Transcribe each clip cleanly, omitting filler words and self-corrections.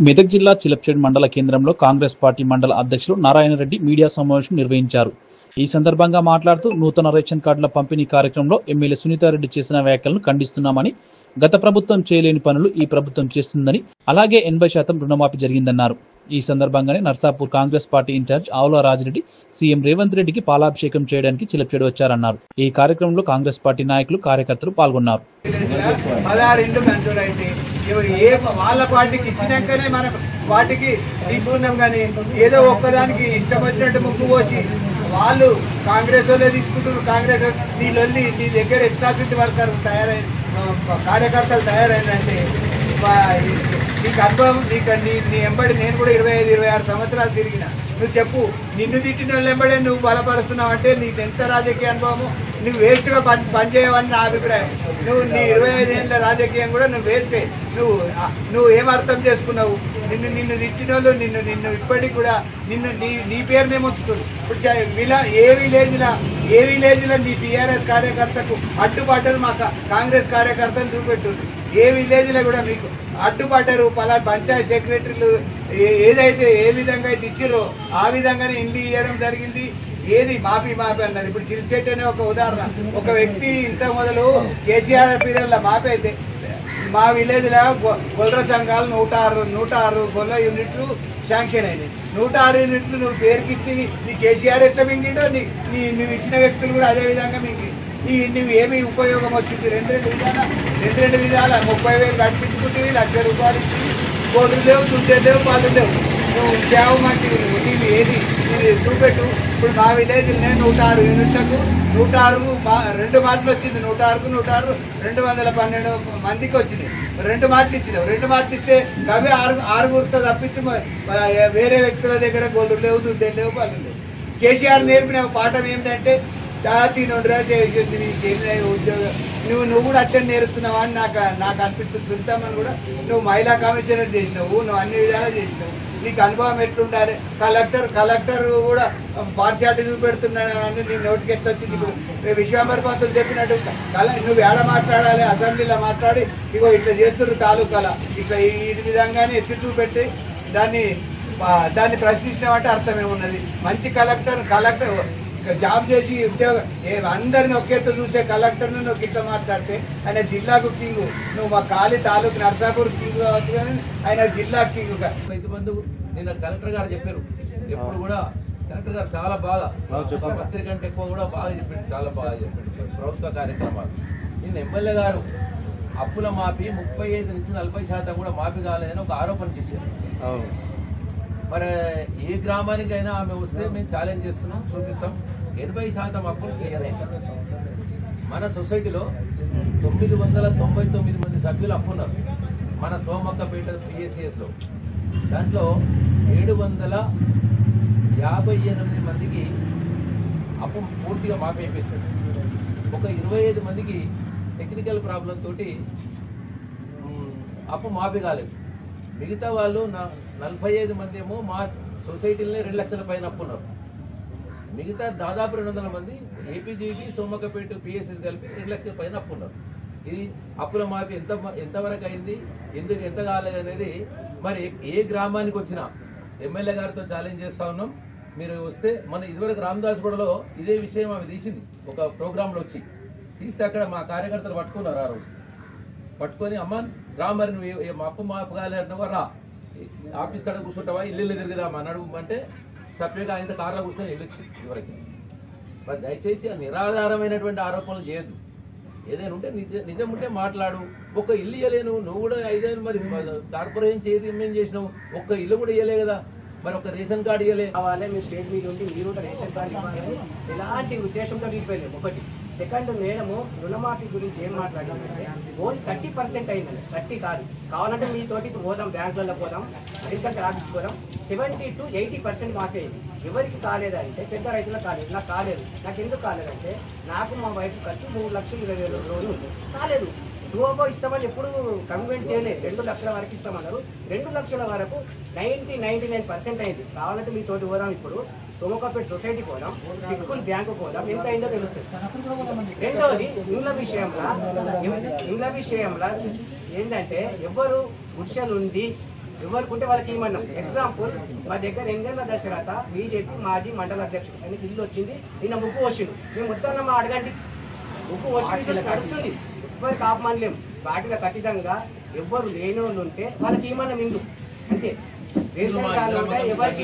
మెదక్ జిల్లా చిలప్చేడ్ మండల కేంద్రంలో కాంగ్రెస్ పార్టీ మండల అధ్యక్షులు నారాయణరెడ్డి మీడియా సమావేశం నిర్వహించారు. ఈ సందర్భంగా మాట్లాడుతూ నూతన రేషన్ కార్డుల పంపిణీ కార్యక్రమంలో ఎమ్మెల్యే సునీతారెడ్డి చేసిన వ్యాఖ్యలను ఖండిస్తున్నామని, గత ప్రభుత్వం చేయలేని పనులు ఈ ప్రభుత్వం చేస్తుందని, అలాగే 80% రుణమాఫీ జరిగిందన్నారు. ఈ సందర్భంగానే నర్సాపూర్ కాంగ్రెస్ పార్టీ ఇన్ఛార్జ్ ఆవుల రాజిరెడ్డి సీఎం రేవంత్ రెడ్డికి పాలాభిషేకం చేయడానికి చిలప్చేడ్ వచ్చారన్నారు. ఈ కార్యక్రమంలో కాంగ్రెస్ పార్టీ నాయకులు, కార్యకర్తలు పాల్గొన్నారు. వాళ్ళ పార్టీకి ఇచ్చినాకనే మన పార్టీకి తీసుకున్నాం, కానీ ఏదో ఒక్కదానికి ఇష్టం వచ్చినట్టు ముగ్గు వచ్చి వాళ్ళు కాంగ్రెస్ వాళ్ళే తీసుకుంటున్నారు. కాంగ్రెస్ నీ దగ్గర ఎట్లాంటి వర్కర్లు కార్యకర్తలు తయారైందంటే నీకు అనుభవం, నీ ఎంబడి నేను కూడా 25-26 సంవత్సరాలు తిరిగిన. నువ్వు చెప్పు, నిన్ను తిట్టిన వాళ్ళు ఎంబడే నువ్వు బలపరుస్తున్నావు అంటే నీకు ఎంత రాజకీయ అనుభవము, నువ్వు వేస్ట్గా పనిచేయవని నా అభిప్రాయం. నీ 25 ఏళ్ళ రాజకీయం కూడా నువ్వు వేస్టే. నువ్వు ఏం అర్థం చేసుకున్నావు? నిన్ను తిట్టిన వాళ్ళు నిన్ను ఇప్పటికి కూడా నీ పేరునే ముంచుతుంది. ఇప్పుడు ఏ విలేజ్లో నీ టీఆర్ఎస్ కార్యకర్తకు అడ్డుపడ్డారు, మా కాంగ్రెస్ కార్యకర్తను చూపెట్టుంది. ఏ విలేజ్లో కూడా మీకు అడ్డుపడ్డారు. పంచాయత్ సెక్రటరీలు ఏదైతే ఏ విధంగా అయితే ఇచ్చిరో ఆ విధంగానే ఇండ్లు ఇవ్వడం జరిగింది. ఏది మాఫీ అన్నారు. ఇప్పుడు చిల్చెట్ అనే ఒక ఉదాహరణ. ఒక వ్యక్తి ఇంత మొదలు కేసీఆర్ పీరియడ్లో మాఫీ అయితే మా విలేజ్లో గొర్రె సంఘాలు 106 గొర్రెల యూనిట్లు శాంక్షన్ అయినాయి. 106 యూనిట్లు నువ్వు పేరుకిస్తే నీ కేసీఆర్ ఎట్లా మింగిండో నువ్వు ఇచ్చిన వ్యక్తులు కూడా అదే విధంగా మింగి నువ్వు ఏమి ఉపయోగం వచ్చింది? రెండు విధాల 30,000 కట్టించుకుంటే 1,00,000 రూపాయలు ఇచ్చి గోళ్ళు లేవు, దుడ్డు లేవు, పాలు లేవు. నువ్వు తేవమంటే నీవు ఏది చూపెట్టు. ఇప్పుడు మా విలేజ్లో 106 యూనిట్లకు 106 2 మాటలు వచ్చింది. 106కు 212 మందికి వచ్చింది. 2 మాటలు ఇచ్చినావు. 2 మాటలు ఇస్తే అవి 6 తప్పించి వేరే వ్యక్తుల దగ్గర గోళ్ళు లేవు, దుడ్డు లేవు, పాలు లేవు. కేసీఆర్ నేర్పిన పాఠం ఏంటంటే జాతి నుండిరా చేసింది నీకేం ఉద్యోగం, నువ్వు కూడా అట్లనే నేర్స్తున్నావా అని నాకు అనిపిస్తుంది. సుల్తామని కూడా నువ్వు మహిళా కమిషనర్ చేసినావు, నువ్వు అన్ని విధాలా చేసినావు. నీకు అనుభవం ఎట్లుండాలి? కలెక్టర్ కూడా పార్షియాలిటీ చూపెడుతున్నాడు అని నీ నోటికి ఎట్లా వచ్చింది? ఇప్పుడు విశ్వాంబర్ పంతులు చెప్పినట్టు నువ్వు ఏడ మాట్లాడాలి, అసెంబ్లీలో మాట్లాడి ఇగో ఇట్లా చేస్తున్నారు తాలూకాల ఇట్లా ఈ విధంగానే ఎత్తి చూపెట్టి దాన్ని ప్రశ్నించినామంటే అర్థమేమున్నది? మంచి కలెక్టర్ జాబ్ చేసి ఉద్యోగం అందరిని ఒకేతో చూసే కలెక్టర్ను నువ్వు ఇట్లా మాట్లాడితే ఆయన జిల్లాకు కింగు, నువ్వు మా కాళీ తాలూకు నర్సాపూర్ కింగ్ కావచ్చు, కానీ ఆయన జిల్లా కింగ్. రైతు బంధు నిన్న కలెక్టర్ గారు చెప్పారు. ఎప్పుడు కూడా కలెక్టర్ గారు చాలా బాగా పత్రిక కంటే ఎక్కువ కూడా బాగా చెప్పాడు, చాలా బాగా చెప్పాడు ప్రభుత్వ కార్యక్రమాలు. నిన్న ఎమ్మెల్యే గారు అప్పుల మాఫీ 35 నుంచి 40% కూడా మాఫీ కాలేదని ఒక ఆరోపణ చేశారు. మరి ఏ గ్రామానికైనా ఆమె వస్తే మేము ఛాలెంజ్ చేస్తున్నాం, చూపిస్తాం. 80% అప్పులు క్లియర్ అయింది. మన సొసైటీలో 999 మంది సభ్యులు అప్పున్నారు మన సోమక్కపేట PSCSలో. దాంట్లో 758 మందికి అప్పు పూర్తిగా మాఫీ అయిపోయింది. ఒక 25 మందికి టెక్నికల్ ప్రాబ్లం తోటి అప్పు మాఫీ కాలేదు. మిగతా వాళ్ళు 45 మంది ఏమో మా సొసైటీలోనే 2 లక్షల పైన అప్పున్నారు. మిగతా దాదాపు 200 మంది ఏపీజీబీ సోమకపేట PSCS కలిపి 2 లక్షల పైన అప్పున్నారు. ఇది అప్పుల మాఫీ ఎంతవరకు అయింది, ఎందుకు ఎంత కాలేదు అనేది మరి ఏ గ్రామానికి వచ్చినా ఎమ్మెల్యే గారితో ఛాలెంజ్ చేస్తా ఉన్నాం. మీరు వస్తే మన ఇదివరకు రామదాస్గూడలో ఇదే విషయం ఆమె తీసింది, ఒక ప్రోగ్రాంలో వచ్చి తీస్తే అక్కడ మా కార్యకర్తలు పట్టుకున్నారు. ఆ రోజు పట్టుకొని అమ్మ రా, మరి నువ్వు మా అప్పు మాపు కాలేదంటావా, రా ఆఫీస్ కాడ కూర్చుంటావా, ఇల్లు తిరిగిదామా అని అడుగు అంటే సపరేట్గా ఆయన కార్లో కూర్చొని వెళ్ళొచ్చు ఇదివరకు. మరి దయచేసి ఆ నిరాధారమైనటువంటి ఆరోపణలు చేయొద్దు. ఏదైనా ఉంటే నిజం ఉంటే మాట్లాడు. ఒక్క ఇల్లు ఇవ్వలేను, నువ్వు కూడా 5 ఏళ్ళు మరి కార్పొరేషన్ చైర్మన్ చేసినావు, ఒక్క ఇల్లు కూడా ఇవ్వలే కదా, మరి ఒక రేషన్ కార్డు ఇవ్వలే. మీ స్టేట్ మీద ఉండి మీరు రేషన్ కార్డు ఇవ్వాలని ఎలాంటి ఉద్దేశంతో నిలిపోయలేదు. ఒకటి. సెకండ్, మేడము రుణమాఫీ గురించి ఏం మాట్లాడిందంటే ఓన్లీ 30% అయిందండి, 30 కాదు. కావాలంటే మీతోటి పోదాం, బ్యాంకులలో పోదాం, అగ్రికల్చర్ ఆఫీస్కి పోదాం. 70 to 80% మాఫీ అయింది. ఎవరికి కాలేదంటే పెద్ద రైతులకు కాలేదు. నాకు కాలేదు. నాకు ఎందుకు కాలేదంటే నాకు మా వైఫ్ ఖర్చు 3,20,000 లోన్ ఉంది, కాలేదు. 2 ఇస్తామని ఎప్పుడు కమిట్మెంట్ చేయలేదు. 2 లక్షల వరకు ఇస్తామన్నారు. 2 లక్షల వరకు 99% అయింది. కావాలంటే మీతోటి పోదాం, ఇప్పుడు సోమకపేట సొసైటీ పోదాం, పిక్కుల్ బ్యాంకు పోదాం, ఎంత అయిందో తెలుస్తుంది. రెండోది ఇండ్ల విషయంలో ఏంటంటే ఎవరు గుడిసెలుండి ఎవరికి ఉంటే వాళ్ళకి ఇవ్వమన్నాం. ఎగ్జాంపుల్ మా దగ్గర ఎంగన్న దశరథ బీజేపీ మాజీ మండల అధ్యక్షుడు ఆయనకి ఇల్లు వచ్చింది, నిన్న ముగ్గు వచ్చిండు. మేము మొత్తం మా అడగండి ముగ్గు వచ్చి నడుస్తుంది, ఎవరికి ఆపమనలేము. వాటిలో ఖచ్చితంగా ఎవ్వరు లేని వాళ్ళు ఉంటే వాళ్ళకి ఇవ్వమన్నాం ఇందు అంతే. రేషన్ కార్డు ఉంటే ఎవరికి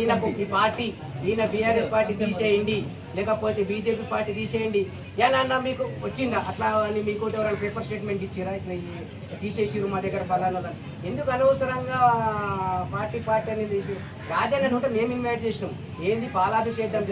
ఈయనకు ఈ పార్టీ ఈయన బీఆర్ఎస్ పార్టీ తీసేయండి లేకపోతే బీజేపీ పార్టీ తీసేయండి ఏనన్నా మీకు వచ్చిందా అట్లా అని మీకు ఎవరైనా పేపర్ స్టేట్మెంట్ ఇచ్చిరా ఇట్లా తీసేసిరు మా దగ్గర ఫలానా ఎందుకు అనవసరంగా పార్టీ అని తీసి రాజన్న ఉంటే మేము ఇన్వైట్ చేసినాం. ఏంది పాలాభిషేకం